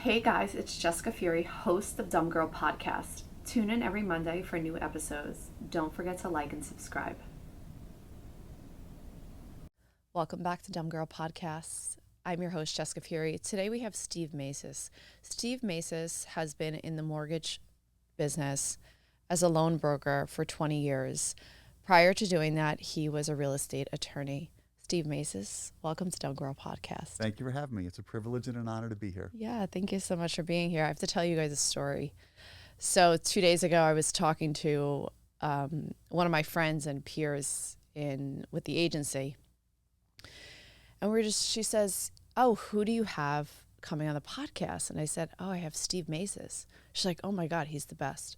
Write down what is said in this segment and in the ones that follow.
Hey guys, it's Jessica Fury, host of Dumb Girl Podcast. Tune in every Monday for new episodes. Don't forget to like and subscribe. Welcome back to Dumb Girl Podcasts. I'm your host, Jessica Fury. Today we have Steve Maizes. Steve Maizes has been in the mortgage business as a loan broker for 20 years. Prior to doing that, he was a real estate attorney. Steve Maizes, welcome to Dumb Girl Podcast. Thank you for having me. It's a privilege and an honor to be here. Yeah, thank you so much for being here. I have to tell you guys a story. So 2 days ago, I was talking to one of my friends and peers with the agency. And she says, "Oh, who do you have coming on the podcast?" And I said, "Oh, I have Steve Maizes." She's like, "Oh my God, he's the best."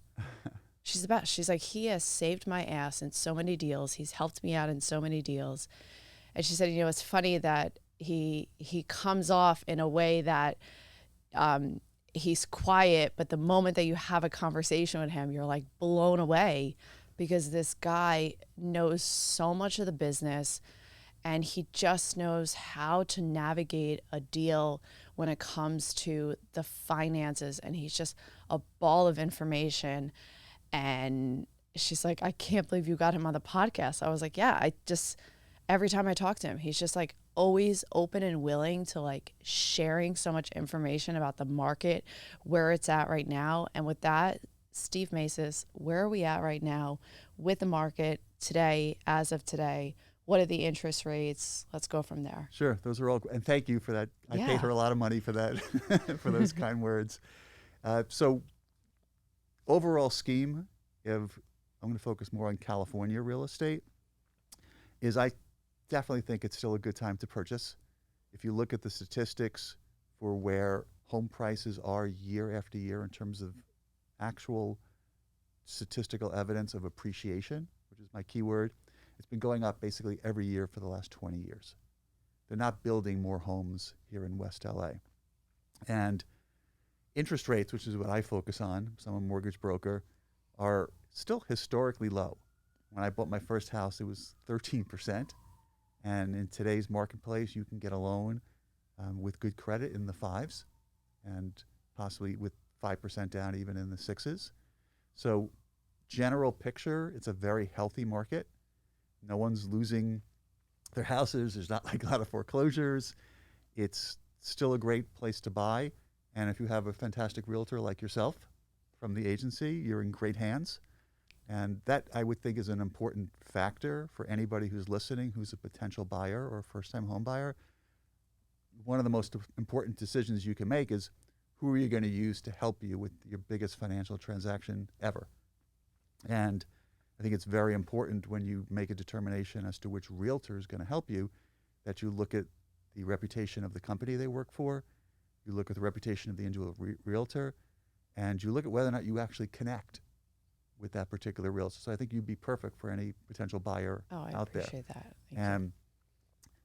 She's the best. She's like, "He has saved my ass in so many deals. He's helped me out in so many deals." And she said, "It's funny that he comes off in a way that he's quiet, but the moment that you have a conversation with him, you're like blown away because this guy knows so much of the business and he just knows how to navigate a deal when it comes to the finances. And he's just a ball of information." And she's like, "I can't believe you got him on the podcast." I was like, "Yeah, every time I talk to him, he's just like always open and willing to like sharing so much information about the market, where it's at right now." And with that, Steve Maizes, where are we at right now with the market today, as of today? What are the interest rates? Let's go from there. Sure, those are all, and thank you for that. I paid her a lot of money for that, for those kind words. So overall scheme, I'm going to focus more on California real estate, is I definitely think it's still a good time to purchase. If you look at the statistics for where home prices are year after year in terms of actual statistical evidence of appreciation, which is my keyword, it's been going up basically every year for the last 20 years. They're not building more homes here in West LA. And interest rates, which is what I focus on, so I'm a mortgage broker, are still historically low. When I bought my first house, it was 13%. And in today's marketplace, you can get a loan with good credit in the fives and possibly with 5% down even in the sixes. So general picture, it's a very healthy market. No one's losing their houses. There's not like a lot of foreclosures. It's still a great place to buy. And if you have a fantastic realtor like yourself from the agency, you're in great hands. And that, I would think, is an important factor for anybody who's listening, who's a potential buyer or a first-time home buyer. One of the most important decisions you can make is who are you going to use to help you with your biggest financial transaction ever? And I think it's very important when you make a determination as to which realtor is going to help you, that you look at the reputation of the company they work for, you look at the reputation of the individual realtor, and you look at whether or not you actually connect with that particular realtor. So I think you'd be perfect for any potential buyer out there. I appreciate that. Thank And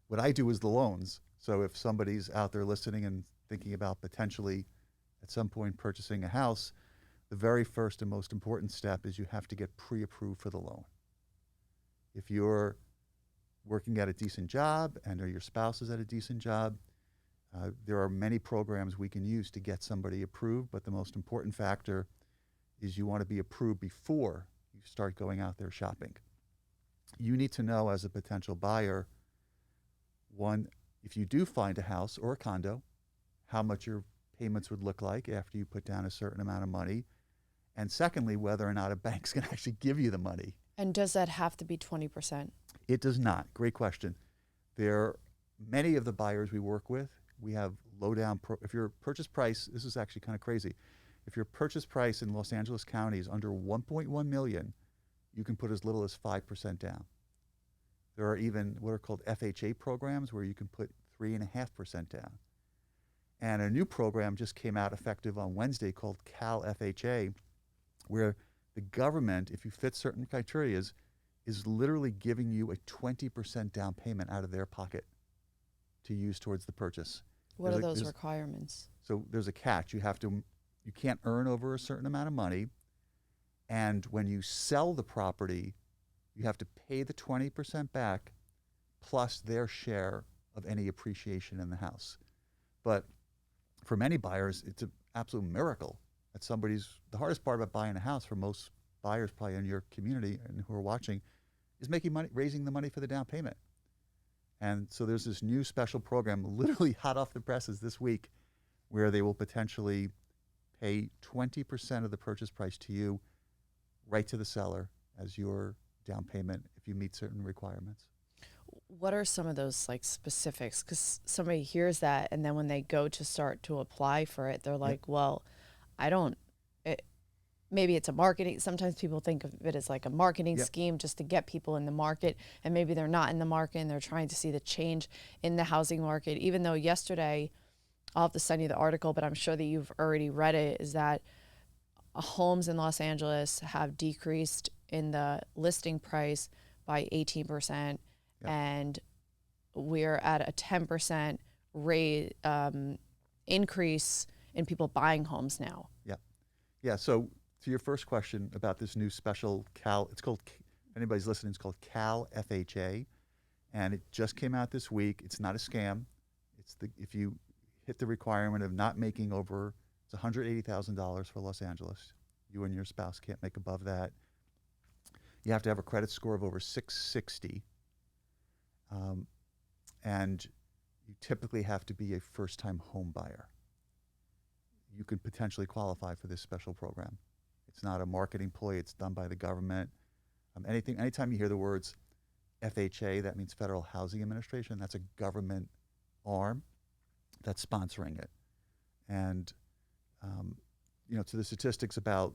what I do is the loans. So if somebody's out there listening and thinking about potentially at some point purchasing a house, the very first and most important step is you have to get pre-approved for the loan. If you're working at a decent job and or your spouse is at a decent job, there are many programs we can use to get somebody approved, but the most important factor is you want to be approved before you start going out there shopping. You need to know as a potential buyer, one, if you do find a house or a condo, how much your payments would look like after you put down a certain amount of money. And secondly, whether or not a bank's going to actually give you the money. And does that have to be 20%? It does not. Great question. Many of the buyers we work with, we have low down, if your purchase price, this is actually kind of crazy. If your purchase price in Los Angeles County is under 1.1 million, you can put as little as 5% down. There are even what are called FHA programs where you can put 3.5% down. And a new program just came out effective on Wednesday called Cal FHA, where the government, if you fit certain criteria, is literally giving you a 20% down payment out of their pocket to use towards the purchase. What are those requirements? So there's a catch. You can't earn over a certain amount of money. And when you sell the property, you have to pay the 20% back plus their share of any appreciation in the house. But for many buyers, it's an absolute miracle that the hardest part about buying a house for most buyers probably in your community and who are watching is making money, raising the money for the down payment. And so there's this new special program, literally hot off the presses this week, where they will potentially pay 20% of the purchase price to you right to the seller as your down payment if you meet certain requirements. What are some of those like specifics? Because somebody hears that and then when they go to start to apply for it, they're like, well, I don't, it, maybe it's a marketing. Sometimes people think of it as like a marketing scheme just to get people in the market. And maybe they're not in the market and they're trying to see the change in the housing market. Even though yesterday, I'll have to send you the article, but I'm sure that you've already read it, is that homes in Los Angeles have decreased in the listing price by 18%. And we're at a 10% rate increase in people buying homes now. Yeah. So to your first question about this new special it's called, if anybody's listening, it's called Cal FHA, and it just came out this week. It's not a scam. If you hit the requirement of not making over, it's $180,000 for Los Angeles. You and your spouse can't make above that. You have to have a credit score of over 660. And you typically have to be a first-time home buyer. You could potentially qualify for this special program. It's not a marketing ploy. It's done by the government. Anytime you hear the words FHA, that means Federal Housing Administration. That's a government arm that's sponsoring it. And to the statistics about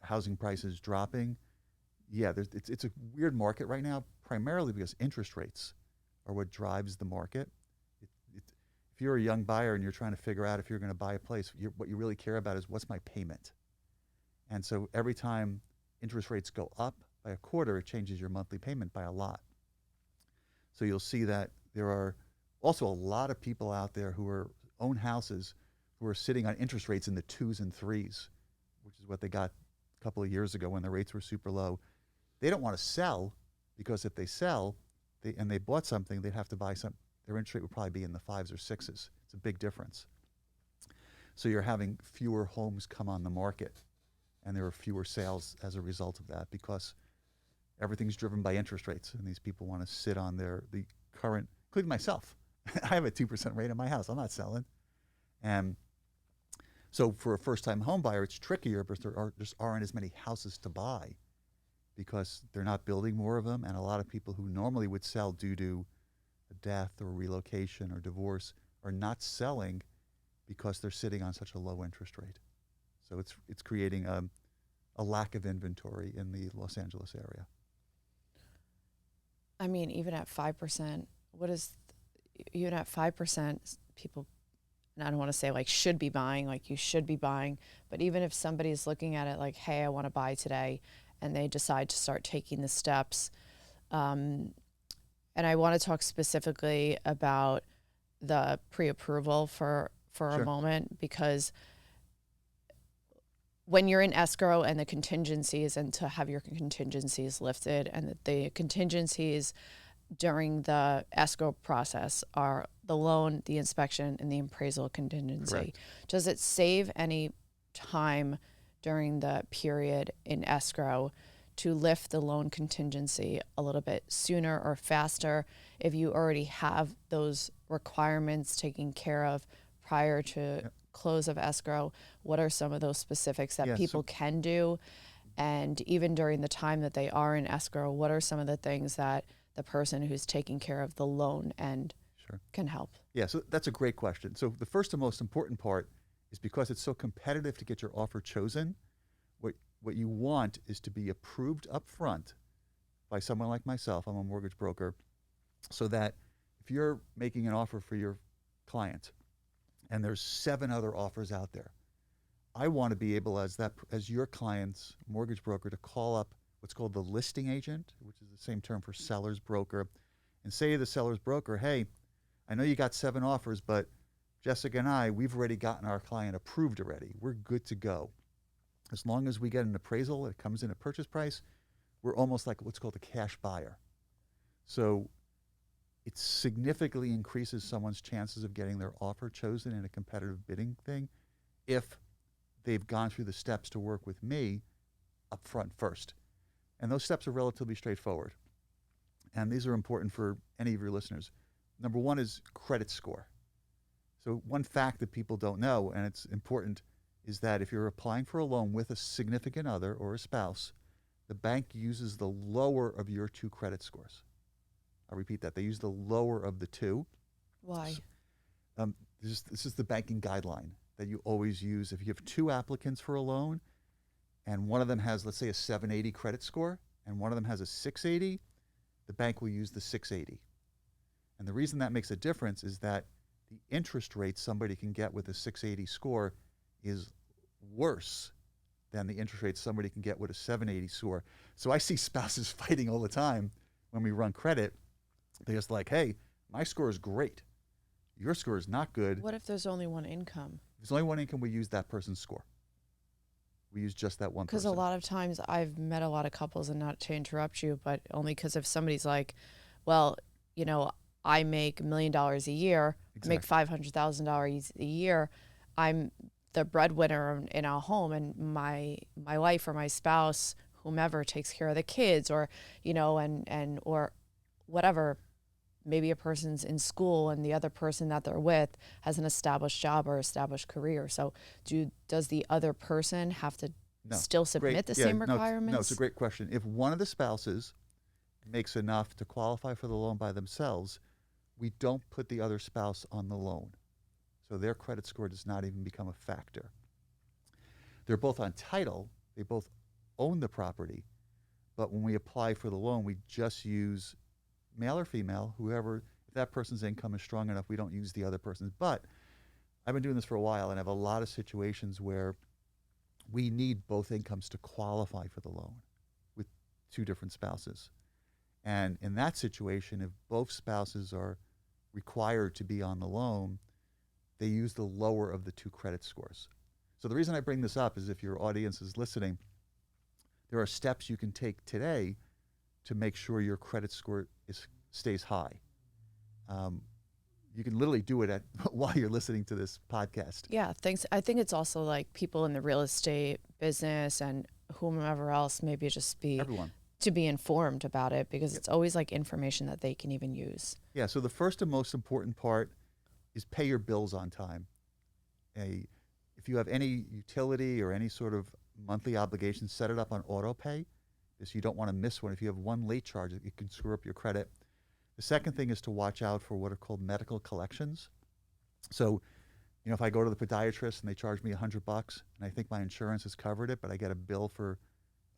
housing prices dropping, it's a weird market right now, primarily because interest rates are what drives the market. If you're a young buyer and you're trying to figure out if you're going to buy a place, what you really care about is what's my payment. And so every time interest rates go up by a quarter, it changes your monthly payment by a lot. So you'll see that there are also a lot of people out there who own houses who are sitting on interest rates in the 2s and 3s, which is what they got a couple of years ago when the rates were super low. They don't want to sell because if they sell and they bought something, they'd have to buy some. Their interest rate would probably be in the 5s or 6s. It's a big difference. So you're having fewer homes come on the market, and there are fewer sales as a result of that because everything's driven by interest rates, and these people want to sit on the current, including myself. I have a 2% rate in my house. I'm not selling. And so for a first-time home buyer, it's trickier because there just aren't as many houses to buy because they're not building more of them, and a lot of people who normally would sell due to a death or relocation or divorce are not selling because they're sitting on such a low interest rate. So it's creating a lack of inventory in the Los Angeles area. I mean, even at 5%, even at 5%, people, and I don't want to say like should be buying, like you should be buying, but even if somebody's looking at it like, hey, I want to buy today, and they decide to start taking the steps, and I want to talk specifically about the pre-approval for Sure. a moment, because when you're in escrow and the contingencies, and to have your contingencies lifted, and the contingencies during the escrow process are the loan, the inspection, and the appraisal contingency. Correct. Does it save any time during the period in escrow to lift the loan contingency a little bit sooner or faster if you already have those requirements taken care of prior to close of escrow? What are some of those specifics that people can do? And even during the time that they are in escrow, what are some of the things that the person who's taking care of the loan and can help? Yeah, so that's a great question. So the first and most important part is because it's so competitive to get your offer chosen, what you want is to be approved up front by someone like myself. I'm a mortgage broker, so that if you're making an offer for your client and there's 7 other offers out there, I want to be able, as your client's mortgage broker, to call up what's called the listing agent, which is the same term for seller's broker, and say to the seller's broker, hey, I know you got 7 offers, but Jessica and we've already gotten our client approved already. We're good to go. As long as we get an appraisal, it comes in a purchase price, we're almost like what's called a cash buyer. So it significantly increases someone's chances of getting their offer chosen in a competitive bidding thing if they've gone through the steps to work with me up front first. And those steps are relatively straightforward. And these are important for any of your listeners. Number one is credit score. So one fact that people don't know, and it's important, is that if you're applying for a loan with a significant other or a spouse, the bank uses the lower of your two credit scores. I'll repeat that. They use the lower of the two. Why? This is the banking guideline that you always use. If you have two applicants for a loan and one of them has, let's say, a 780 credit score and one of them has a 680, the bank will use the 680. And the reason that makes a difference is that the interest rate somebody can get with a 680 score is worse than the interest rate somebody can get with a 780 score. So I see spouses fighting all the time when we run credit. They're just like, hey, my score is great. Your score is not good. What if there's only one income? If there's only one income, we use that person's score. We use just that one person. Because a lot of times I've met a lot of couples, and not to interrupt you, but only because if somebody's like, well, you know, I make $1 million a year, Exactly. I make $500,000 a year, I'm the breadwinner in our home, and my wife or my spouse, whomever, takes care of the kids, or, you know, and or whatever. Maybe a person's in school and the other person that they're with has an established job or established career. So does the other person have to still submit the same requirements? No, it's a great question. If one of the spouses makes enough to qualify for the loan by themselves, we don't put the other spouse on the loan. So their credit score does not even become a factor. They're both on title. They both own the property. But when we apply for the loan, we just use male or female, whoever. If that person's income is strong enough, we don't use the other person's. But I've been doing this for a while, and I have a lot of situations where we need both incomes to qualify for the loan with two different spouses. And in that situation, if both spouses are required to be on the loan, they use the lower of the two credit scores. So the reason I bring this up is if your audience is listening, there are steps you can take today to make sure your credit score stays high. You can literally do it while you're listening to this podcast. Yeah, thanks. I think it's also like people in the real estate business and whomever else, maybe just Everyone. to be informed about it, because it's always like information that they can even use. Yeah, so the first and most important part is pay your bills on time. If you have any utility or any sort of monthly obligation, set it up on auto pay, because you don't want to miss one. If you have one late charge, it can screw up your credit. The second thing is to watch out for what are called medical collections. So, you know, if I go to the podiatrist and they charge me $100 and I think my insurance has covered it, but I get a bill for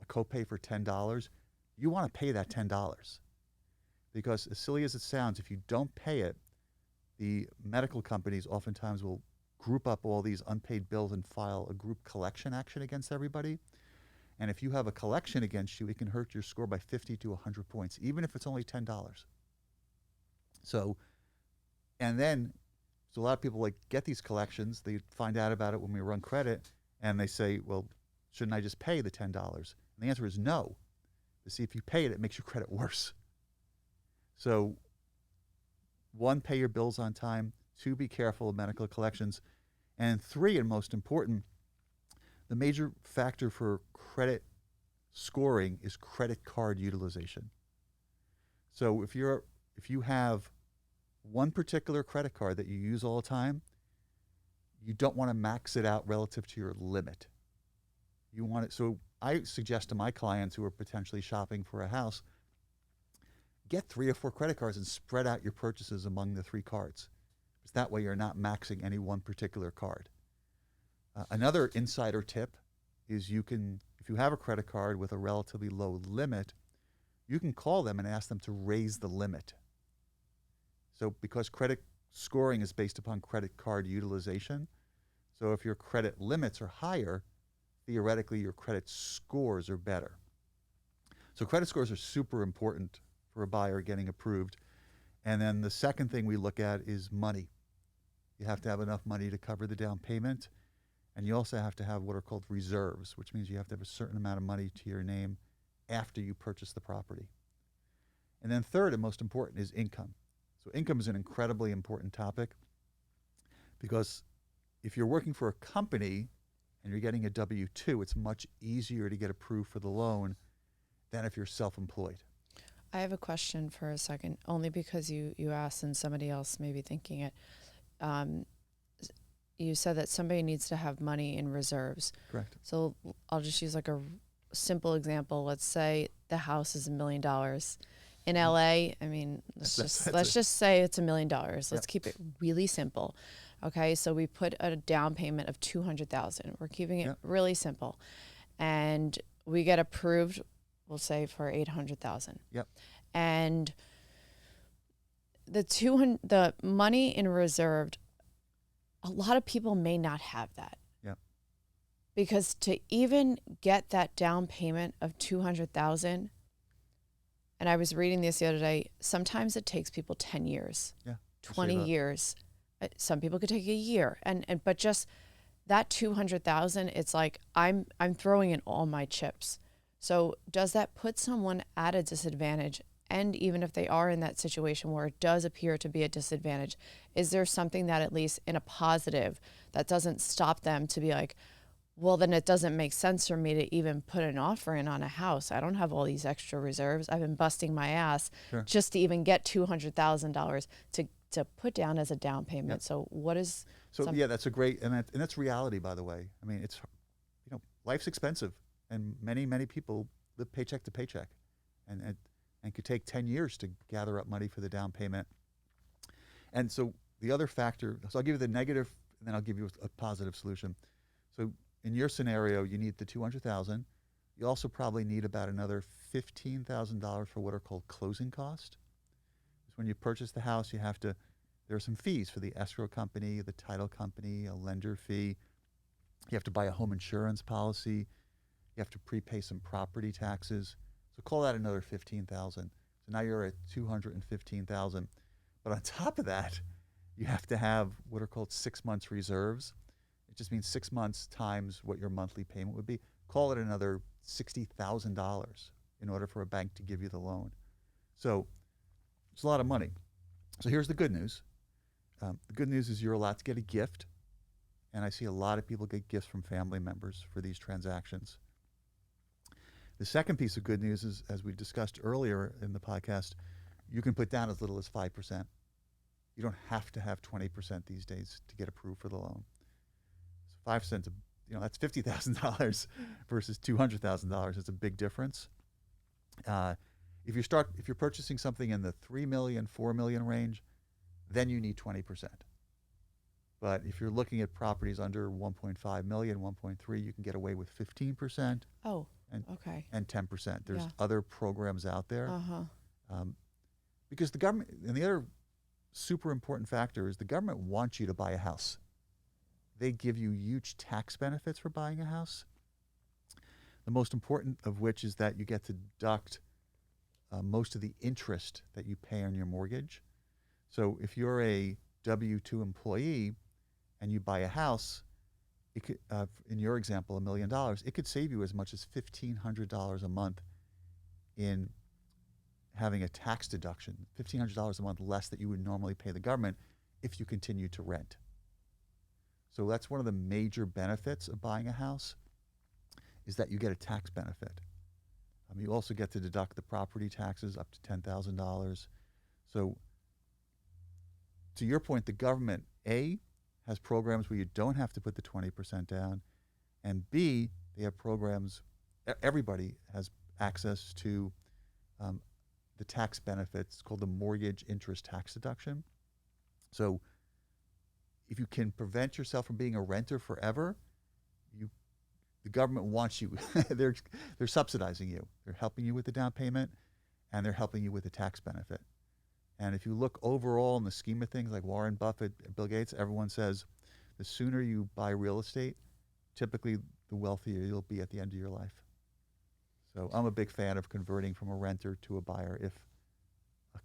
a copay for $10, you want to pay that $10. Because as silly as it sounds, if you don't pay it, the medical companies oftentimes will group up all these unpaid bills and file a group collection action against everybody. And if you have a collection against you, it can hurt your score by 50 to 100 points, even if it's only $10. So a lot of people like get these collections. They find out about it when we run credit, and they say, well, shouldn't I just pay the $10? And the answer is no. You see, if you pay it, it makes your credit worse. So 1, pay your bills on time. 2, be careful of medical collections. And 3, and most important, the major factor for credit scoring is credit card utilization. So if you have one particular credit card that you use all the time, you don't want to max it out relative to your limit. You want it. So I suggest to my clients who are potentially shopping for a house, get 3 or 4 credit cards and spread out your purchases among the 3 cards. Because that way you're not maxing any one particular card. Another insider tip is if you have a credit card with a relatively low limit, you can call them and ask them to raise the limit. So because credit scoring is based upon credit card utilization, so if your credit limits are higher, theoretically your credit scores are better. So credit scores are super important for a buyer getting approved. And then the second thing we look at is money. You have to have enough money to cover the down payment. And you also have to have what are called reserves, which means you have to have a certain amount of money to your name after you purchase the property. And then third and most important is income. So income is an incredibly important topic, because if you're working for a company and you're getting a W-2, it's much easier to get approved for the loan than if you're self-employed. I have a question for a second, only because you asked and somebody else may be thinking it. You said that somebody needs to have money in reserves. Correct. So I'll just use like a simple example. Let's say the house is $1 million. In LA, I mean, let's just say it's $1 million. Let's keep it really simple. Okay, so we put a down payment of $200,000. We're keeping it really simple, and we get approved. We'll say for $800,000. Yep. And the money in reserved, a lot of people may not have that. Yep. Because to even get that down payment of $200,000, and I was reading this the other day, sometimes it takes people 10 years, 20 years. Some people could take a year, but just that $200,000, it's like I'm throwing in all my chips. So does that put someone at a disadvantage? And even if they are in that situation where it does appear to be a disadvantage, is there something that, at least in a positive, that doesn't stop them to be like, well, then it doesn't make sense for me to even put an offer in on a house. I don't have all these extra reserves. I've been busting my ass just to even get $200,000 to put down as a down payment. Yep. So what is... that's a great, and that's reality, by the way. I mean, it's, life's expensive, and many people live paycheck to paycheck, and could take 10 years to gather up money for the down payment. And so the other factor, so I'll give you the negative, and then I'll give you a positive solution. So in your scenario, you need the $200,000. You also probably need about another $15,000 for what are called closing costs. So when you purchase the house, there are some fees for the escrow company, the title company, a lender fee. You have to buy a home insurance policy. You have to prepay some property taxes. So call that another $15,000. So now you're at $215,000. But on top of that, you have to have what are called 6 months reserves. It just means 6 months times what your monthly payment would be. Call it another $60,000 in order for a bank to give you the loan. So it's a lot of money. So here's the good news. The good news is you're allowed to get a gift. And I see a lot of people get gifts from family members for these transactions. The second piece of good news is, as we discussed earlier in the podcast, you can put down as little as 5%. You don't have to have 20% these days to get approved for the loan. So 5%, that's $50,000 versus $200,000. It's a big difference. If you're purchasing something in the $3 million, $4 million range, then you need 20%. But if you're looking at properties under 1.5 million, 1.3, you can get away with 15%. Oh, okay. And 10%. There's other programs out there. Because the government, and the other super important factor is the government wants you to buy a house. They give you huge tax benefits for buying a house. The most important of which is that you get to deduct most of the interest that you pay on your mortgage. So if you're a W-2 employee and you buy a house, it could, in your example, $1 million, it could save you as much as $1,500 a month in having a tax deduction, $1,500 a month less that you would normally pay the government if you continue to rent. So that's one of the major benefits of buying a house, is that you get a tax benefit. You also get to deduct the property taxes up to $10,000. So to your point, the government, A, has programs where you don't have to put the 20% down, and B, they have programs, everybody has access to the tax benefits called the mortgage interest tax deduction. So if you can prevent yourself from being a renter forever, the government wants you. They're subsidizing you. They're helping you with the down payment, and they're helping you with the tax benefit. And if you look overall in the scheme of things, like Warren Buffett, Bill Gates, everyone says the sooner you buy real estate, typically the wealthier you'll be at the end of your life. So I'm a big fan of converting from a renter to a buyer if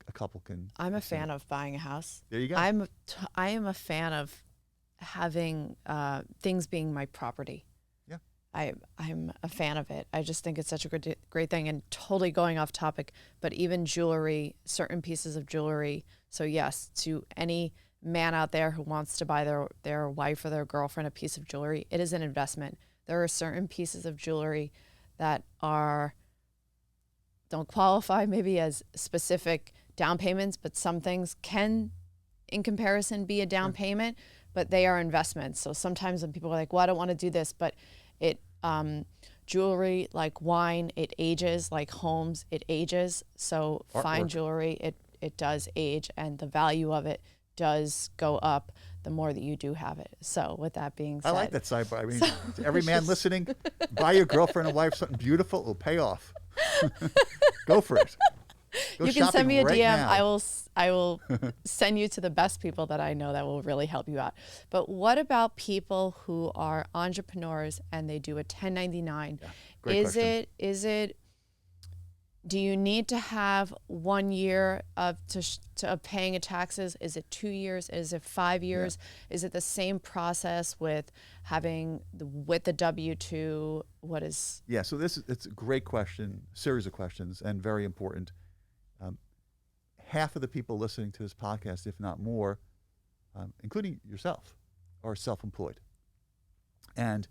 a couple can. I'm a fan of buying a house. There you go. I am a fan of having things being my property. Yeah. I'm a fan of it. I just think it's such a great thing, and totally going off topic, but even jewelry, certain pieces of jewelry, So yes, to any man out there who wants to buy their wife or their girlfriend a piece of jewelry, it is an investment. There are certain pieces of jewelry that don't qualify maybe as specific down payments, but some things can, in comparison, be a down payment, but they are investments. So sometimes when people are like, well, I don't want to do this, but it, jewelry, like wine, it ages, like homes, it ages. So fine jewelry, it does age, and the value of it does go up the more that you do have it. So with that being said, I like that sidebar. I mean, to every man listening, buy your girlfriend and wife something beautiful. It'll pay off. Go for it. Go you can send me a right DM. now. I will send you to the best people that I know that will really help you out. But what about people who are entrepreneurs and they do a 1099? Yeah, great question. Do you need to have 1 year of paying a taxes? Is it 2 years? Is it 5 years? Yeah. Is it the same process with having the W-2? What is? Yeah, so it's a great question, series of questions, and very important. Half of the people listening to this podcast, if not more, including yourself, are self-employed. And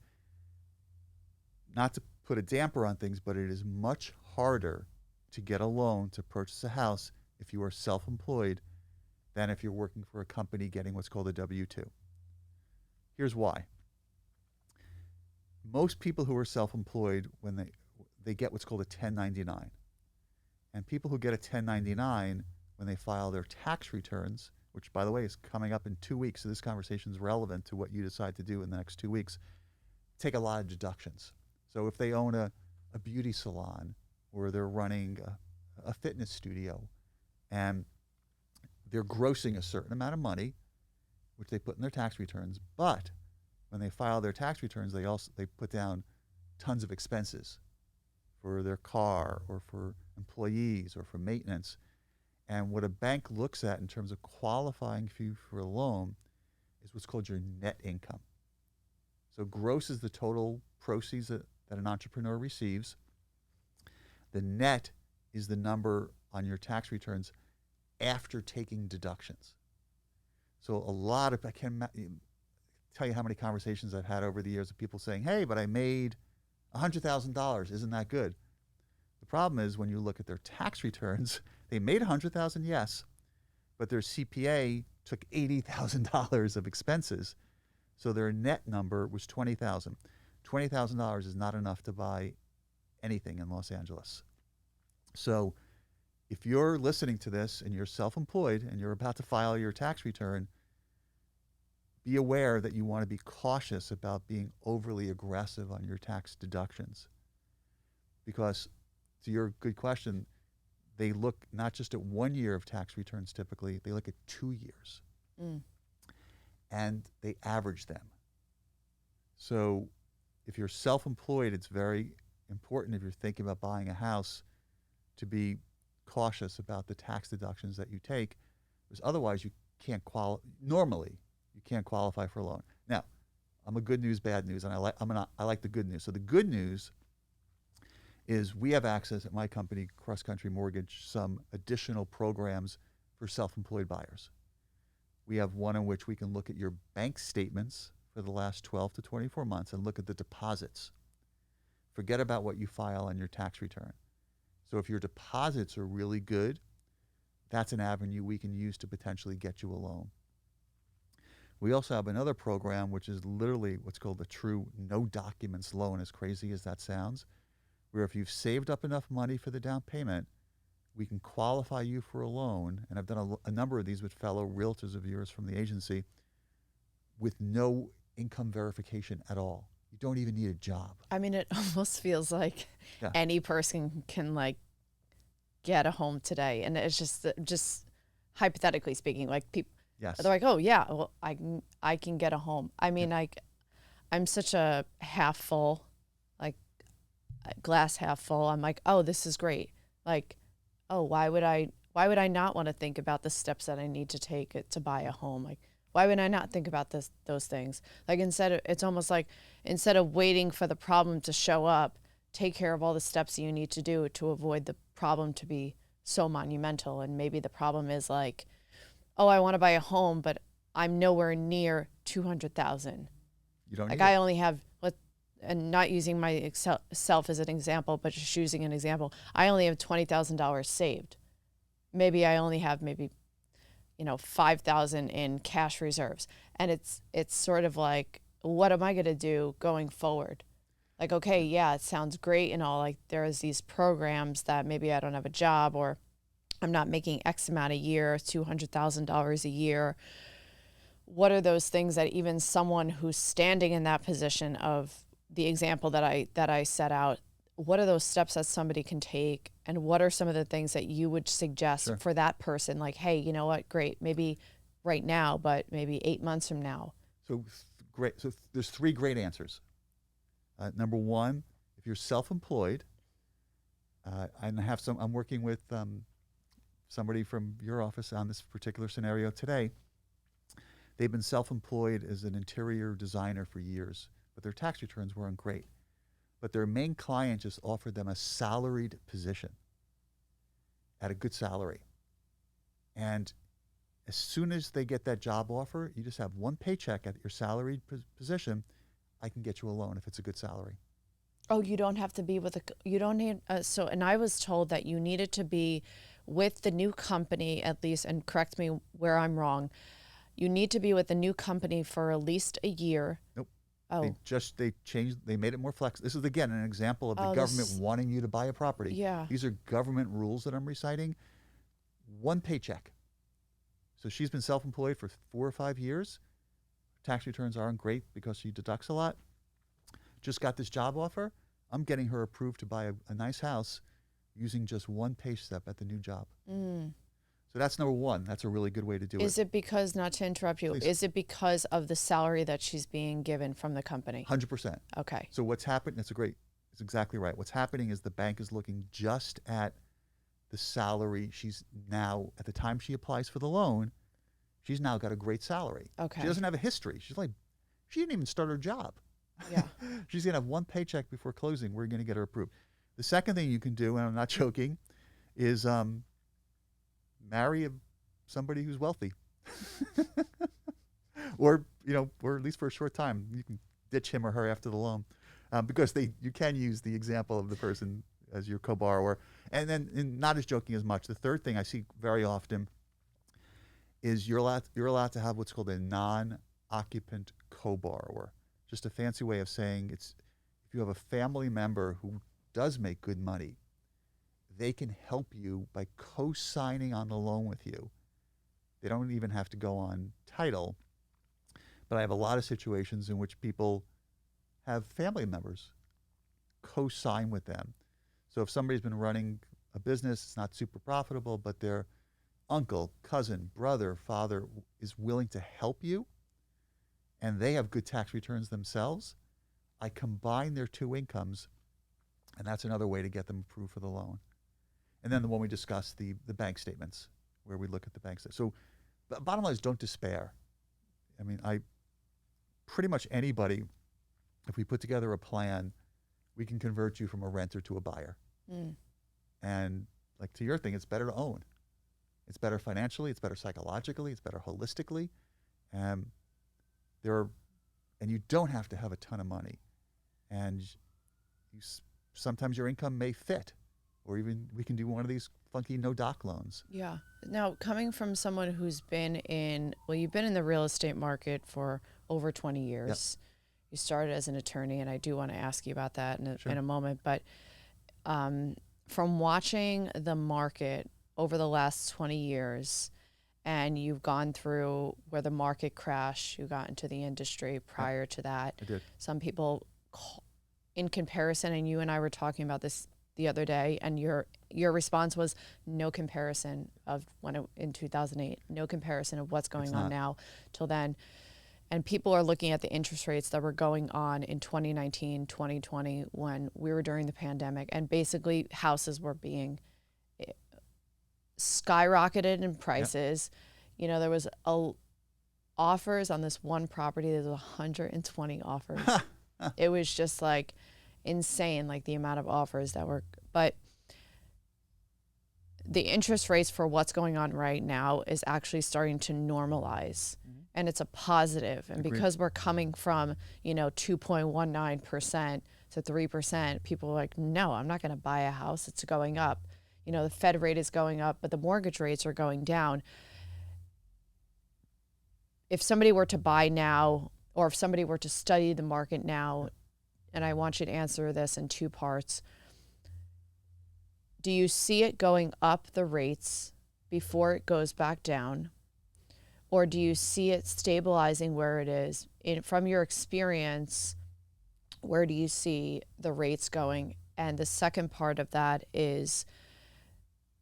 not to put a damper on things, but it is much harder to get a loan to purchase a house if you are self-employed than if you're working for a company getting what's called a W-2. Here's why. Most people who are self-employed, when they get what's called a 1099. And people who get a 1099, when they file their tax returns, which, by the way, is coming up in 2 weeks, so this conversation is relevant to what you decide to do in the next 2 weeks, take a lot of deductions. So if they own a beauty salon, or they're running a fitness studio, and they're grossing a certain amount of money, which they put in their tax returns, but when they file their tax returns, they put down tons of expenses for their car or for employees or for maintenance. And what a bank looks at in terms of qualifying you for a loan is what's called your net income. So gross is the total proceeds that an entrepreneur receives. The net is the number on your tax returns after taking deductions. So I can't tell you how many conversations I've had over the years of people saying, hey, but I made $100,000. Isn't that good? The problem is when you look at their tax returns, they made $100,000, yes, but their CPA took $80,000 of expenses. So their net number was $20,000. $20,000 is not enough to buy anything in Los Angeles. So if you're listening to this and you're self-employed and you're about to file your tax return, be aware that you want to be cautious about being overly aggressive on your tax deductions. Because, to your good question, they look not just at 1 year of tax returns typically, they look at 2 years. And they average them. So if you're self-employed, it's very important if you're thinking about buying a house to be cautious about the tax deductions that you take, because otherwise you can't normally you can't qualify for a loan. Now, I'm a good news, bad news, and I like the good news. So the good news is we have access at my company, Cross Country Mortgage, some additional programs for self-employed buyers. We have one in which we can look at your bank statements for the last 12 to 24 months and look at the deposits. Forget about what you file on your tax return. So if your deposits are really good, that's an avenue we can use to potentially get you a loan. We also have another program, which is literally what's called the true no documents loan, as crazy as that sounds, where if you've saved up enough money for the down payment, we can qualify you for a loan. And I've done a number of these with fellow realtors of yours from the agency with no income verification at all. You don't even need a job. I mean, it almost feels like any person can like get a home today. And it's just hypothetically speaking, like people, yes, they're like, oh yeah, well, I can get a home. I mean, I'm such a half full, like glass half full. I'm like, oh, this is great. Like, oh, why would I not want to think about the steps that I need to take to buy a home? Like, why would I not think about those things? Like it's almost like instead of waiting for the problem to show up, take care of all the steps you need to do to avoid the problem to be so monumental. And maybe the problem is like oh, I want to buy a home, but I'm nowhere near 200,000. You don't Like need I it. only have, and not using myself as an example, but just using an example, I only have $20,000 saved. Maybe I only have 5,000 in cash reserves. And it's sort of like, what am I going to do going forward? Like, okay, yeah, it sounds great and all. Like there's these programs that maybe I don't have a job or I'm not making X amount a year, $200,000 a year. What are those things that even someone who's standing in that position of the example that I set out, what are those steps that somebody can take, and what are some of the things that you would suggest Sure. for that person? Like, hey, you know what? Great, maybe right now, but maybe 8 months from now. So great. So there's three great answers. Number one, if you're self-employed, I'm working with somebody from your office on this particular scenario today. They've been self-employed as an interior designer for years, but their tax returns weren't great. But their main client just offered them a salaried position at a good salary. And as soon as they get that job offer, you just have one paycheck at your salaried position. I can get you a loan if it's a good salary. Oh, you don't have to be with you don't need, and I was told that you needed to be with the new company at least, and correct me where I'm wrong. You need to be with the new company for at least a year. Nope. Oh, They made it more flexible. This is again an example of the government wanting you to buy a property. Yeah. These are government rules that I'm reciting. One paycheck. So she's been self-employed for 4 or 5 years. Tax returns aren't great because she deducts a lot. Just got this job offer. I'm getting her approved to buy a nice house using just one pay step at the new job. So that's number one. That's a really good way to do it. Is it because, not to interrupt you, Please. is it because of the salary that she's being given from the company? 100%. Okay. So what's happened, it's exactly right. What's happening is the bank is looking just at the salary she's now, at the time she applies for the loan, she's now got a great salary. Okay. She doesn't have a history. She didn't even start her job. Yeah. She's going to have one paycheck before closing. We're going to get her approved. The second thing you can do, and I'm not joking, is marry somebody who's wealthy. or at least for a short time. You can ditch him or her after the loan. Because you can use the example of the person as your co-borrower. And then, not as joking as much, the third thing I see very often is you're allowed to have what's called a non-occupant co-borrower. Just a fancy way of saying if you have a family member who does make good money, they can help you by co-signing on the loan with you. They don't even have to go on title. But I have a lot of situations in which people have family members co-sign with them. So if somebody's been running a business, it's not super profitable, but their uncle, cousin, brother, father is willing to help you, and they have good tax returns themselves, I combine their two incomes, and that's another way to get them approved for the loan. And then the one we discussed, the bank statements, where we look at the bank statements. So the bottom line is don't despair. I mean, pretty much anybody, if we put together a plan, we can convert you from a renter to a buyer. And like to your thing, it's better to own. It's better financially, it's better psychologically, it's better holistically. And you don't have to have a ton of money. And sometimes your income may fit, or even we can do one of these funky no-doc loans. Yeah. Now, coming from someone who's been you've been in the real estate market for over 20 years. Yep. You started as an attorney, and I do want to ask you about that in a moment. But from watching the market over the last 20 years, and you've gone through where the market crashed, you got into the industry prior to that. I did. Some people, in comparison, and you and I were talking about this the other day, and your response was no comparison of in 2008, no comparison of what's going on now till then. And people are looking at the interest rates that were going on in 2019, 2020, when we were during the pandemic, and basically houses were being skyrocketed in prices. Yep. There was offers on this one property. There was 120 offers. It was just like insane, like the amount of offers that were. But the interest rates for what's going on right now is actually starting to normalize, and it's a positive. And Agreed. because we're coming from, 2.19% to 3%, people are like, no, I'm not going to buy a house. It's going up. The Fed rate is going up, but the mortgage rates are going down. If somebody were to buy now, or if somebody were to study the market now, and I want you to answer this in two parts. Do you see it going up the rates before it goes back down? Or do you see it stabilizing where it is? From your experience, where do you see the rates going? And the second part of that is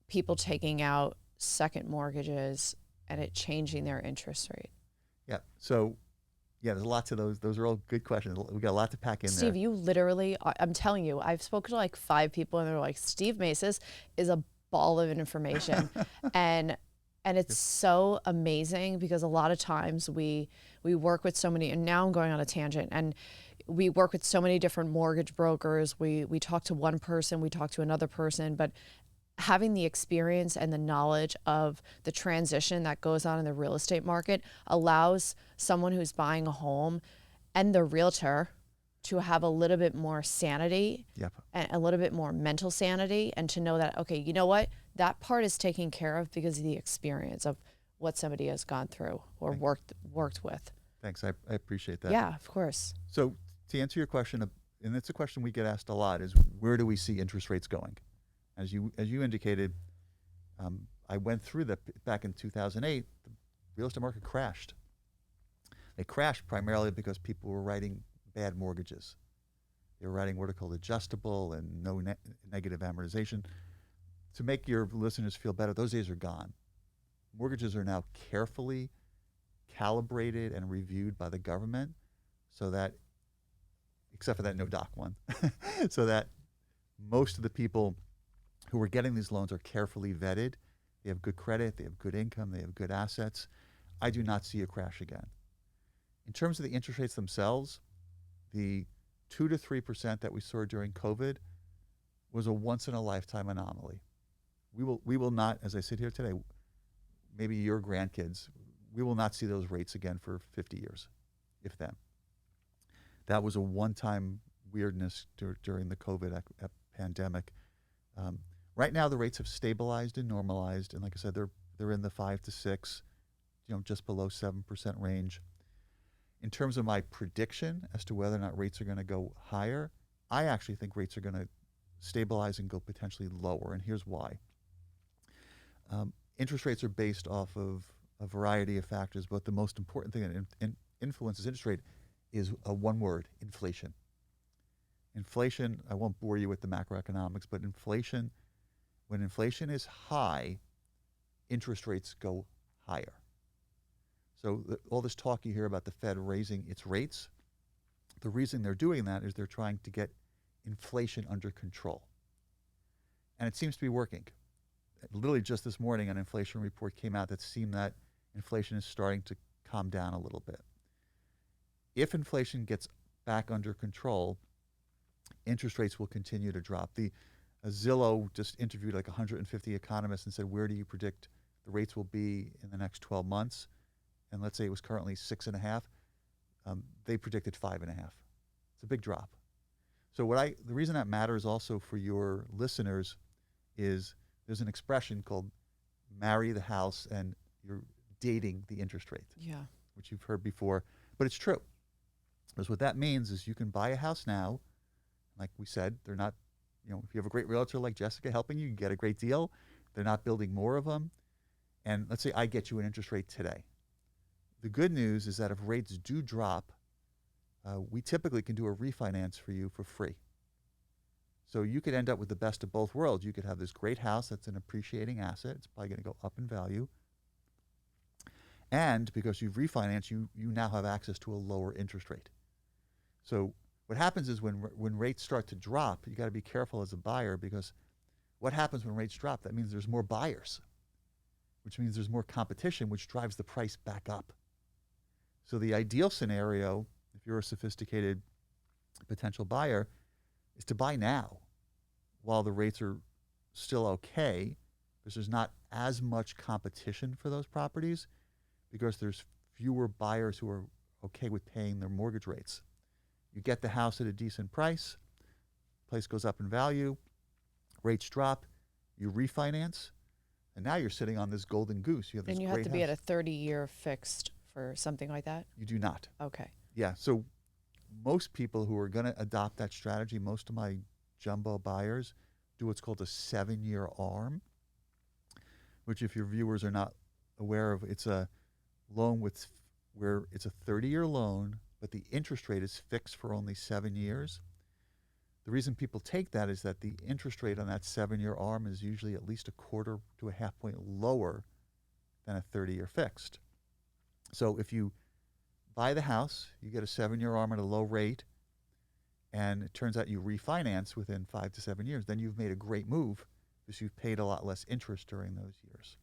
people taking out second mortgages and it changing their interest rate. Yeah. So, there's a lot to those. Those are all good questions. We got a lot to pack in Steve, there. you literally, I'm telling you, I've spoken to like 5 people and they're like, Steve Maizes is a ball of information. and it's so amazing because a lot of times we work with so many, and now I'm going on a tangent, and we work with so many different mortgage brokers. We talk to one person, we talk to another person, but having the experience and the knowledge of the transition that goes on in the real estate market allows someone who's buying a home and the realtor to have a little bit more sanity. Yep. And a little bit more mental sanity, and to know that, okay, you know what, that part is taken care of because of the experience of what somebody has gone through or worked with. Thanks. I appreciate that. Yeah, of course. So to answer your question, and it's a question we get asked a lot, is where do we see interest rates going? As you indicated, I went through that back in 2008. The real estate market crashed. They crashed primarily because people were writing bad mortgages. They were writing what are called adjustable and no negative amortization. To make your listeners feel better, those days are gone. Mortgages are now carefully calibrated and reviewed by the government, so that, except for that no doc one, so that most of the people who are getting these loans are carefully vetted. They have good credit, they have good income, they have good assets. I do not see a crash again. In terms of the interest rates themselves, the 2 to 3% that we saw during COVID was a once in a lifetime anomaly. We will not, as I sit here today, maybe your grandkids, we will not see those rates again for 50 years, if then. That was a one-time weirdness during the COVID pandemic. Right now, the rates have stabilized and normalized, and like I said, they're in the 5 to 6, just below 7% range. In terms of my prediction as to whether or not rates are going to go higher, I actually think rates are going to stabilize and go potentially lower, and here's why. Interest rates are based off of a variety of factors, but the most important thing that influences interest rate is one word: inflation. Inflation, I won't bore you with the macroeconomics, but inflation, when inflation is high, interest rates go higher. So all this talk you hear about the Fed raising its rates, the reason they're doing that is they're trying to get inflation under control. And it seems to be working. Literally just this morning, an inflation report came out that seemed that inflation is starting to calm down a little bit. If inflation gets back under control, interest rates will continue to drop. Zillow just interviewed like 150 economists and said, where do you predict the rates will be in the next 12 months? And let's say it was currently 6.5. They predicted 5.5. It's a big drop. So the reason that matters also for your listeners is there's an expression called marry the house and you're dating the interest rate. Yeah. Which you've heard before, but it's true. Because what that means is you can buy a house now. Like we said, they're not, if you have a great realtor like Jessica helping you, you get a great deal. They're not building more of them. And let's say I get you an interest rate today. The good news is that if rates do drop, we typically can do a refinance for you for free. So you could end up with the best of both worlds. You could have this great house that's an appreciating asset. It's probably going to go up in value. And because you've refinanced, you now have access to a lower interest rate. So what happens is when rates start to drop, you got to be careful as a buyer, because what happens when rates drop? That means there's more buyers, which means there's more competition, which drives the price back up. So the ideal scenario, if you're a sophisticated potential buyer, is to buy now while the rates are still okay, because there's not as much competition for those properties because there's fewer buyers who are okay with paying their mortgage rates. You get the house at a decent price, place goes up in value, rates drop, you refinance, and now you're sitting on this golden goose. You have this And you great have to be house. at a 30-year fixed for something like that? You do not. Okay. Yeah, so most people who are going to adopt that strategy, most of my jumbo buyers do what's called a 7-year ARM, which if your viewers are not aware of, it's a loan where it's a 30-year loan, but the interest rate is fixed for only 7 years. The reason people take that is that the interest rate on that 7-year ARM is usually at least a quarter to a half point lower than a 30-year fixed. So if you buy the house, you get a 7-year ARM at a low rate, and it turns out you refinance within 5 to 7 years, then you've made a great move because you've paid a lot less interest during those years.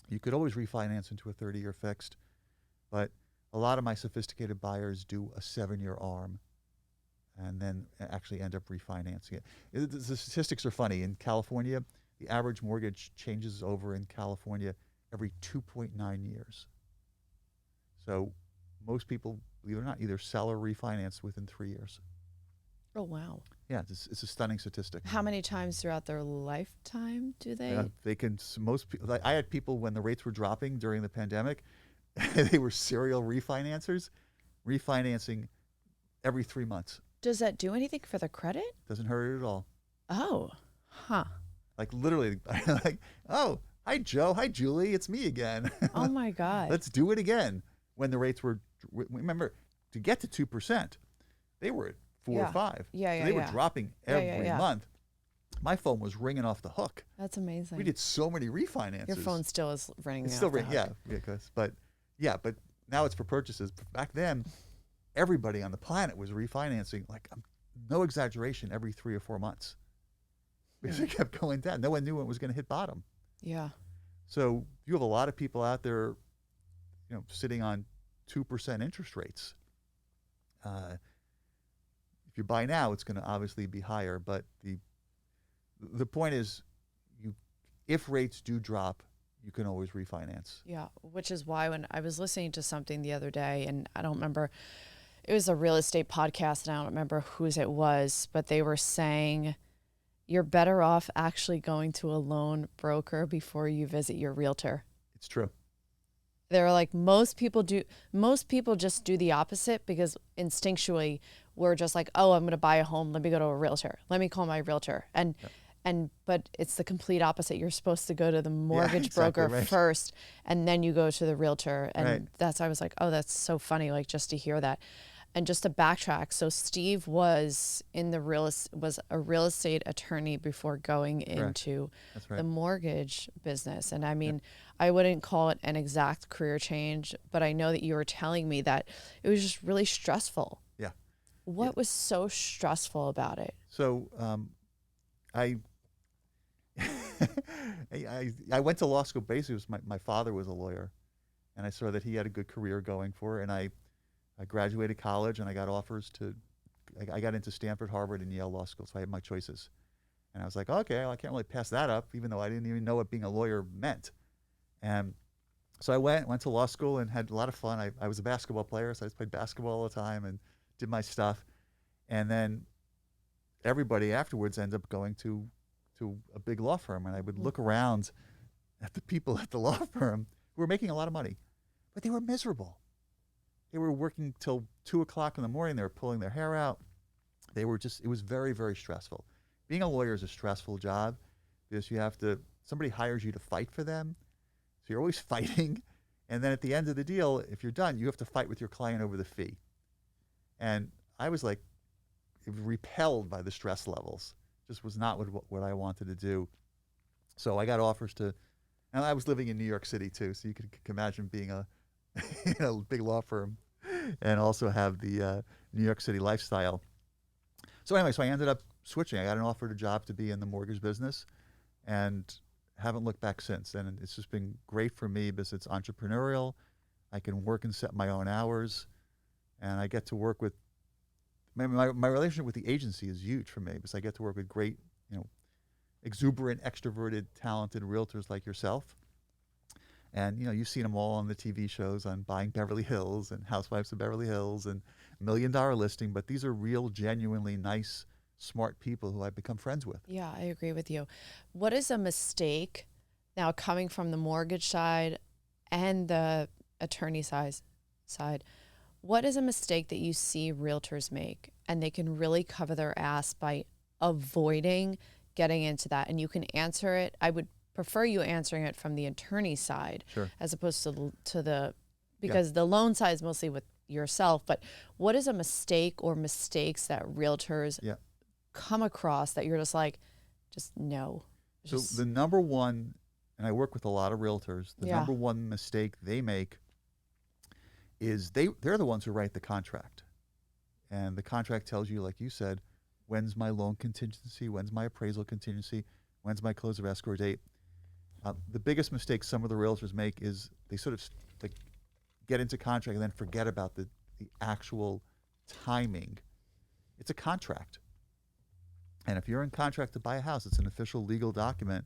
You could always refinance into a 30-year fixed, but a lot of my sophisticated buyers do a 7-year ARM and then actually end up refinancing it. The statistics are funny. In California, the average mortgage changes over in California every 2.9 years. So most people, believe it or not, either sell or refinance within 3 years. Oh, wow. Yeah, it's a stunning statistic. How many times throughout their lifetime do they? Yeah, they can. Most people. Like I had people when the rates were dropping during the pandemic, they were serial refinancers, refinancing every 3 months. Does that do anything for the credit? Doesn't hurt it at all. Oh, huh. Like literally, like, oh, hi Joe, hi Julie, it's me again. Oh my God. Let's do it again. When the rates were, remember, to get to 2%, they were at 4 or 5. Yeah, so they were dropping every yeah. month. My phone was ringing off the hook. That's amazing. We did so many refinances. Your phone still is ringing It's off still the ringing, hook. but now it's for purchases. Back then, everybody on the planet was refinancing, like no exaggeration, every 3 or 4 months. Because it kept going down. No one knew when it was going to hit bottom. Yeah. So you have a lot of people out there, sitting on 2% interest rates. If you buy now, it's going to obviously be higher. But the point is, if rates do drop, you can always refinance. Yeah, which is why when I was listening to something the other day, and I don't remember, it was a real estate podcast, and I don't remember whose it was, but they were saying you're better off actually going to a loan broker before you visit your realtor. It's true. They're like, most people just do the opposite because instinctually we're just like, oh, I'm going to buy a home. Let me go to a realtor. Let me call my realtor. But it's the complete opposite. You're supposed to go to the mortgage broker first, and then you go to the realtor. And I was like, oh, that's so funny. Like, just to hear that. And just to backtrack, so Steve was a real estate attorney before going into the mortgage business. And I mean, I wouldn't call it an exact career change, but I know that you were telling me that it was just really stressful. Yeah. What was so stressful about it? So I went to law school. Basically, my father was a lawyer, and I saw that he had a good career going for it, and I graduated college and I got offers I got into Stanford, Harvard, and Yale Law School, so I had my choices. And I was like, okay, well, I can't really pass that up, even though I didn't even know what being a lawyer meant. And so I went to law school and had a lot of fun. I was a basketball player, so I just played basketball all the time and did my stuff. And then everybody afterwards ended up going to a big law firm, and I would look around at the people at the law firm who were making a lot of money, but they were miserable. They were working till 2 o'clock in the morning. They were pulling their hair out. It was very, very stressful. Being a lawyer is a stressful job because somebody hires you to fight for them. So you're always fighting. And then at the end of the deal, if you're done, you have to fight with your client over the fee. And I was like repelled by the stress levels. Just was not what I wanted to do. So I got offers and I was living in New York City too. So you could imagine being a big law firm and also have the New York City lifestyle. So anyway, I ended up switching. I got an offer to job to be in the mortgage business and haven't looked back since. And it's just been great for me because it's entrepreneurial. I can work and set my own hours, and I get to work with my relationship with the agency is huge for me because I get to work with great exuberant, extroverted, talented realtors like yourself. And you've seen them all on the TV shows on Buying Beverly Hills and Housewives of Beverly Hills and Million Dollar Listing. But these are real, genuinely nice, smart people who I've become friends with. Yeah, I agree with you. What is a mistake now coming from the mortgage side and the attorney side? What is a mistake that you see realtors make and they can really cover their ass by avoiding getting into that? And you can answer it. I would prefer you answering it from the attorney side, Sure. as opposed to the, because the loan side is mostly with yourself. But what is a mistake or mistakes that realtors come across that you're just like, just no? So the number one, and I work with a lot of realtors, the number one mistake they make is they're the ones who write the contract. And the contract tells you, like you said, when's my loan contingency, when's my appraisal contingency, when's my close of escrow date. The biggest mistake some of the realtors make is they sort of like get into contract and then forget about the actual timing. It's a contract. And if you're in contract to buy a house, it's an official legal document,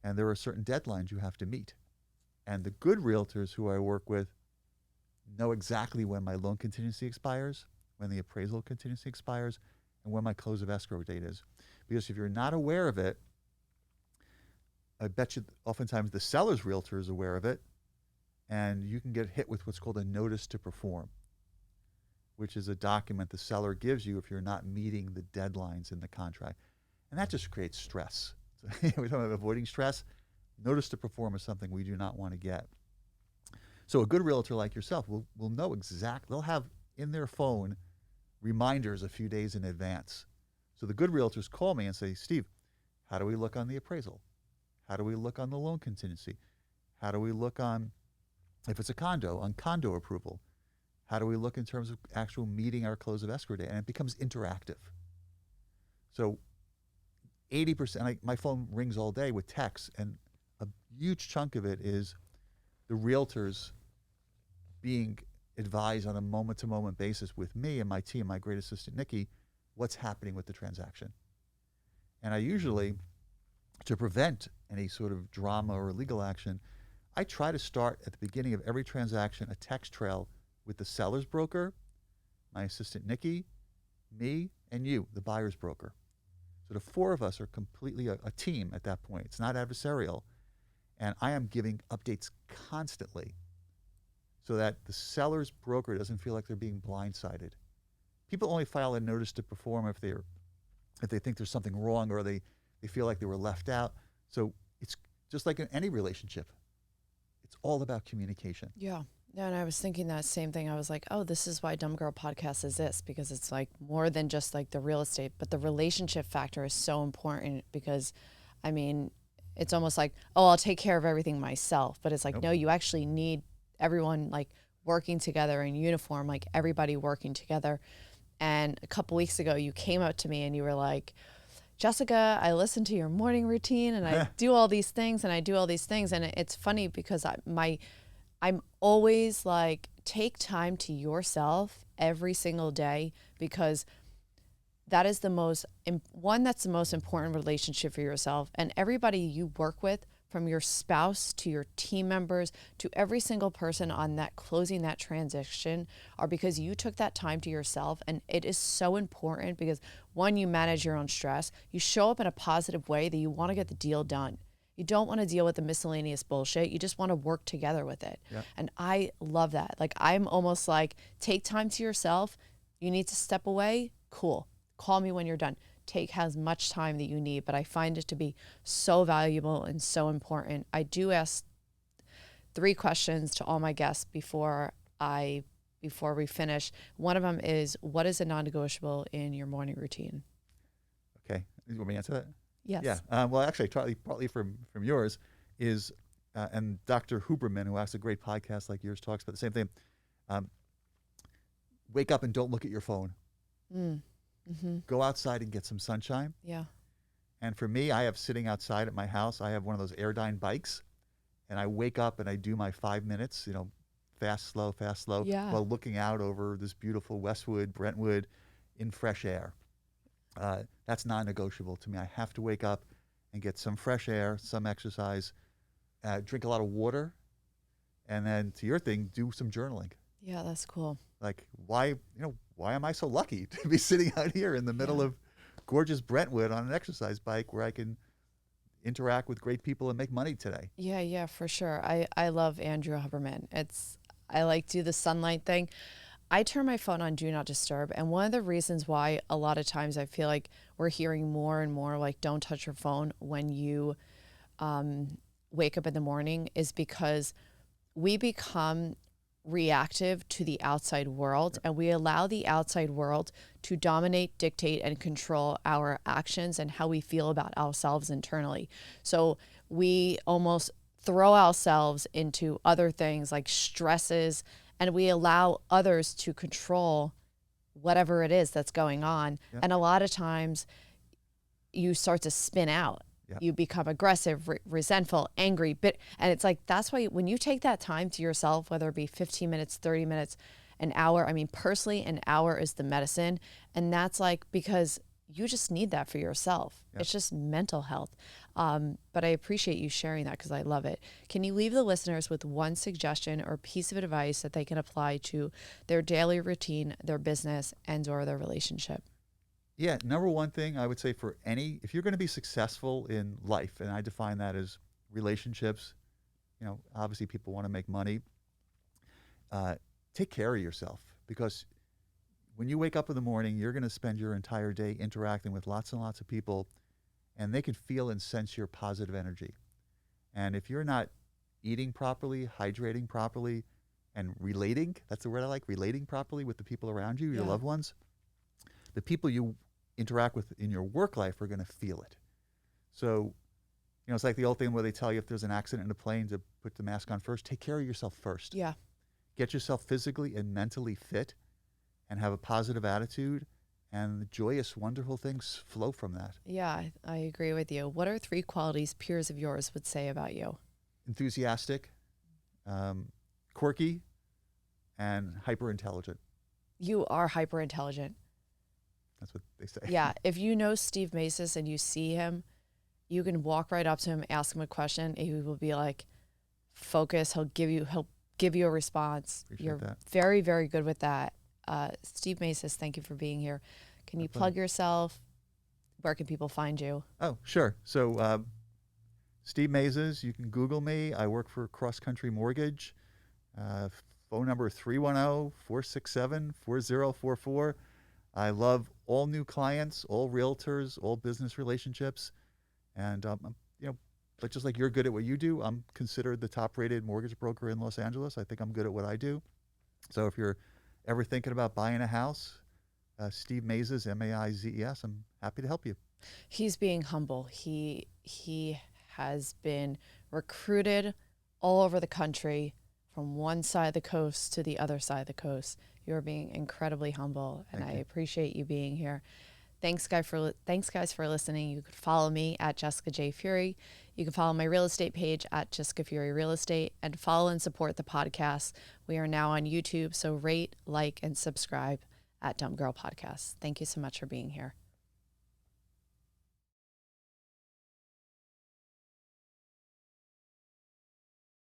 and there are certain deadlines you have to meet. And the good realtors who I work with know exactly when my loan contingency expires, when the appraisal contingency expires, and when my close of escrow date is. Because if you're not aware of it, I bet you oftentimes the seller's realtor is aware of it, and you can get hit with what's called a notice to perform, which is a document the seller gives you if you're not meeting the deadlines in the contract. And that just creates stress. So we're talking about avoiding stress. Notice to perform is something we do not want to get. So a good realtor like yourself will know exactly, they'll have in their phone reminders a few days in advance. So the good realtors call me and say, Steve, how do we look on the appraisal? How do we look on the loan contingency? How do we look on, if it's a condo, on condo approval? How do we look in terms of actual meeting our close of escrow date? And it becomes interactive. So 80%, my phone rings all day with texts, and a huge chunk of it is the realtors being advised on a moment-to-moment basis with me and my team, my great assistant, Nikki, what's happening with the transaction. And I usually, to prevent any sort of drama or legal action, I try to start at the beginning of every transaction a text trail with the seller's broker, my assistant Nikki, me, and you, the buyer's broker. So the four of us are completely a team at that point. It's not adversarial. And I am giving updates constantly so that the seller's broker doesn't feel like they're being blindsided. People only file a notice to perform if they think there's something wrong or they feel like they were left out. So it's just like in any relationship. It's all about communication. Yeah. Yeah, and I was thinking that same thing. I was like, oh, this is why Dumb Girl Podcast exists, because it's like more than just like the real estate, but the relationship factor is so important because, I mean, it's almost like, oh, I'll take care of everything myself. But it's like, no, you actually need everyone like working together in uniform, like everybody working together. And a couple weeks ago, you came up to me and you were like, Jessica, I listen to your morning routine and I do all these things and I do all these things. And it's funny because I'm always like, take time to yourself every single day, because that is the most, that's the most important relationship for yourself. And everybody you work with, from your spouse to your team members to every single person on that closing that transaction, are because you took that time to yourself. And it is so important because, one, you manage your own stress. You show up in a positive way that you want to get the deal done. You don't want to deal with the miscellaneous bullshit. You just want to work together with it. Yep. And I love that. Like, I'm almost like, take time to yourself. You need to step away. Cool. Call me when you're done. Take as much time that you need. But I find it to be so valuable and so important. I do ask 3 questions to all my guests before we finish. One of them is, what is a non-negotiable in your morning routine? Okay. You want me to answer that? Yes. Yeah. Well, actually, partly from yours is, and Dr. Huberman, who has a great podcast like yours, talks about the same thing. Wake up and don't look at your phone. Mm-hmm. Go outside and get some sunshine. Yeah. And for me, I have sitting outside at my house, I have one of those Airdyne bikes, and I wake up and I do my 5 minutes, fast, slow, while looking out over this beautiful Westwood, Brentwood in fresh air. That's non-negotiable to me. I have to wake up and get some fresh air, some exercise, drink a lot of water, and then to your thing, do some journaling. Yeah, that's cool. Like why am I so lucky to be sitting out here in the middle of gorgeous Brentwood on an exercise bike where I can interact with great people and make money today? Yeah, for sure. I love Andrew Huberman. I like to do the sunlight thing. I turn my phone on do not disturb. And one of the reasons why a lot of times I feel like we're hearing more and more like don't touch your phone when you wake up in the morning is because we become reactive to the outside world, and we allow the outside world to dominate, dictate, and control our actions and how we feel about ourselves internally. So we almost throw ourselves into other things like stresses, and we allow others to control whatever it is that's going on. Yep. And a lot of times you start to spin out. Yep. You become aggressive, resentful, angry, and it's like, that's why when you take that time to yourself, whether it be 15 minutes, 30 minutes, an hour, I mean, personally, an hour is the medicine. And that's like, because you just need that for yourself. Yep. It's just mental health. But I appreciate you sharing that because I love it. Can you leave the listeners with one suggestion or piece of advice that they can apply to their daily routine, their business, and or their relationship? Yeah, number one thing I would say if you're going to be successful in life, and I define that as relationships, obviously people want to make money, take care of yourself, because when you wake up in the morning, you're going to spend your entire day interacting with lots and lots of people, and they can feel and sense your positive energy. And if you're not eating properly, hydrating properly, and relating, that's the word I like, relating properly with the people around you, your loved ones, the people you interact with in your work life are going to feel it. So, it's like the old thing where they tell you if there's an accident in a plane to put the mask on first. Take care of yourself first. Yeah. Get yourself physically and mentally fit and have a positive attitude, and the joyous, wonderful things flow from that. Yeah, I agree with you. What are 3 qualities peers of yours would say about you? Enthusiastic, quirky, and hyper intelligent. You are hyper intelligent. That's what they say. Yeah. If you know Steve Maizes and you see him, you can walk right up to him, ask him a question, and he will be like, focus. He'll give you a response. Appreciate You're that. very, very good with that. Steve Maizes, thank you for being here. Can you plug yourself? Where can people find you? Oh, sure. So Steve Maizes, you can Google me. I work for Cross Country Mortgage. Phone number 310-467-4044. I love all new clients, all realtors, all business relationships. And, but just like you're good at what you do, I'm considered the top-rated mortgage broker in Los Angeles. I think I'm good at what I do. So if you're ever thinking about buying a house, Steve Maizes, Maizes, I'm happy to help you. He's being humble. He has been recruited all over the country from one side of the coast to the other side of the coast. You're being incredibly humble, and I appreciate you being here. Thanks, guys, for listening. You can follow me at Jessica J. Fury. You can follow my real estate page at Jessica Fury Real Estate, and follow and support the podcast. We are now on YouTube, so rate, like, and subscribe at Dumb Girl Podcast. Thank you so much for being here.